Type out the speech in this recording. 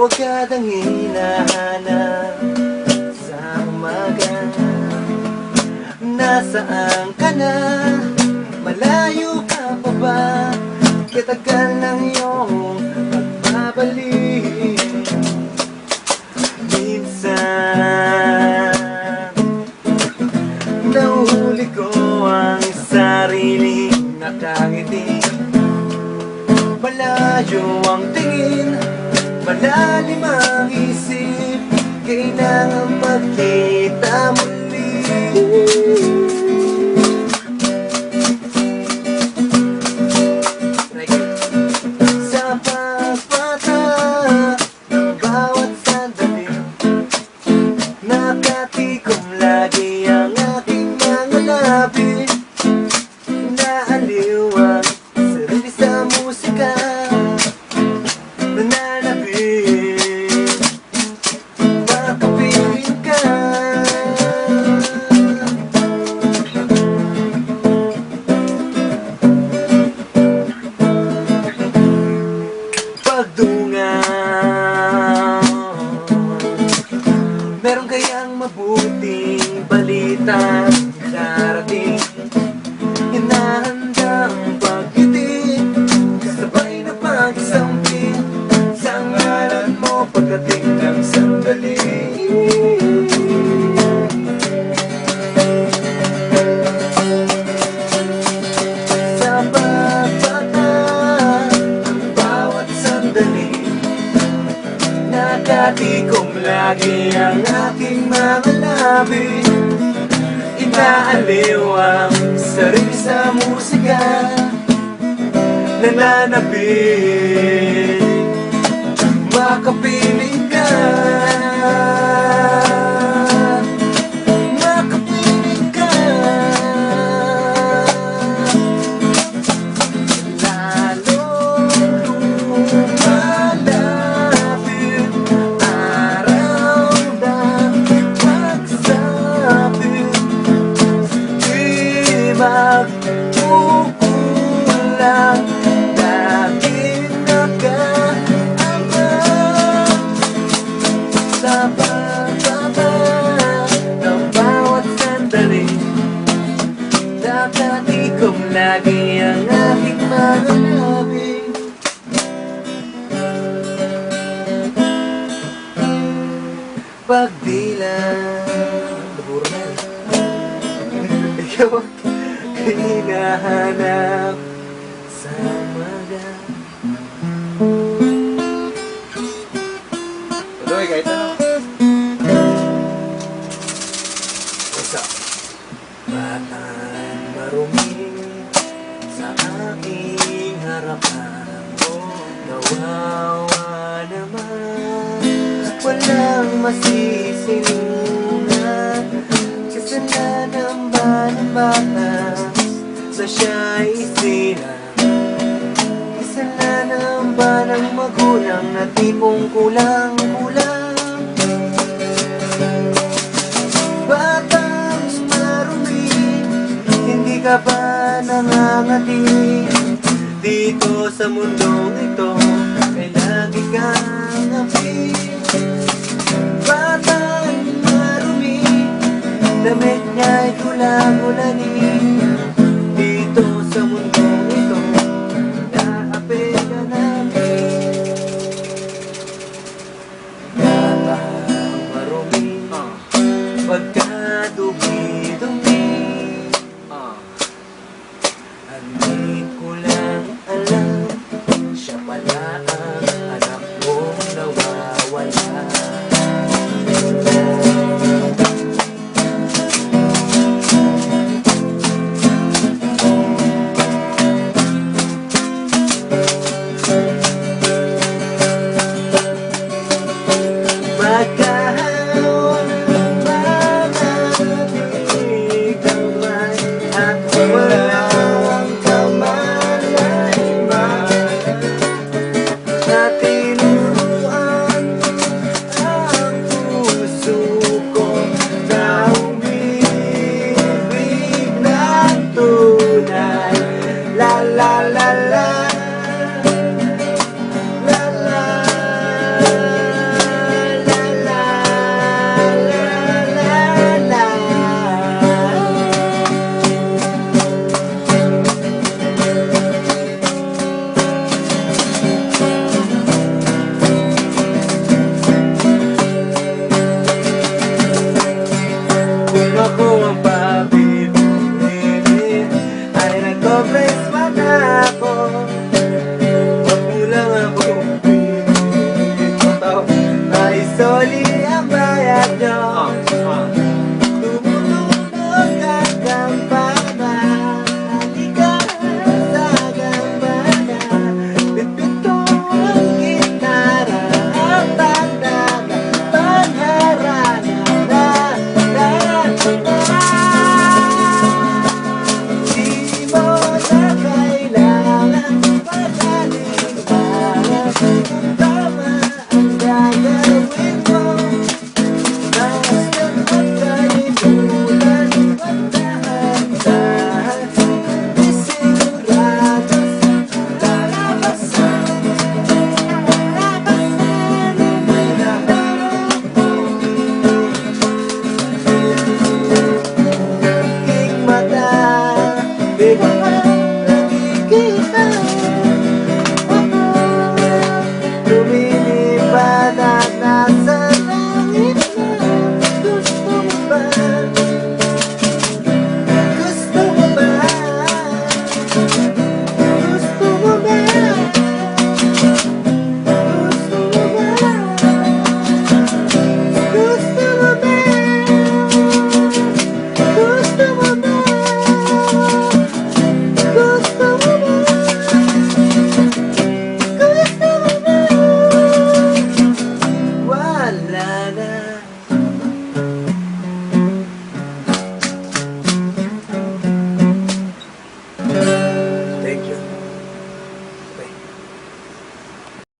Huwag ka nang hinahanap sa umaga. Nasaan ka na? Malayo ka pa ba? Katagal ng iyong pagbabalik. Minsan nahuhuli ko ang sariling nakangiti. Malayo ang tingin, malalim ang isip, kailangan magkita muli. Sa pagpata ng bawat sandali, nakatikom lagi ang aking mga labi. Naaliw ang sarili sa musika, nananabik, makapiling ka. Pagdungaw, meron kayang mabuting balita darating. Hinahandang pagkiti, sabay na pagsampin sa ngalan mo pagdating ng sandali. Sa pagbata ng bawat sandali, nakatikom lagi ang aking mga labi. Inaaliw ang sarili sa musika, nananabik, makapiling ka. Makapiling ka. Lalong lumalapit, araw na pagsapit, magkukulang, laging nag-aabang. Sa pagbaba ng bawat sandali, nakatikom lagi ang aking mga labi. Pagdilang ikaw hinahanap sa umaga. Tuloy, kahit ano. Isa, batang marumi sa aking harapan, kawawa naman, walang masisilungan, kasalanan ba ng bata na siya'y isilang? Kasalanan ba ng magulang na tipong kulang-kulang? Batang marumi, hindi ka ba nangangati? Dito sa mundong ito ay lagi kang api. Batang marumi, damit niya'y tulang-ulanin. Dito sa mundong ito, naapi ka namin. Batang marumi, pagkadumi-dumi, hindi ko lang alam, siya pala ang anak mong nawawala. Malayo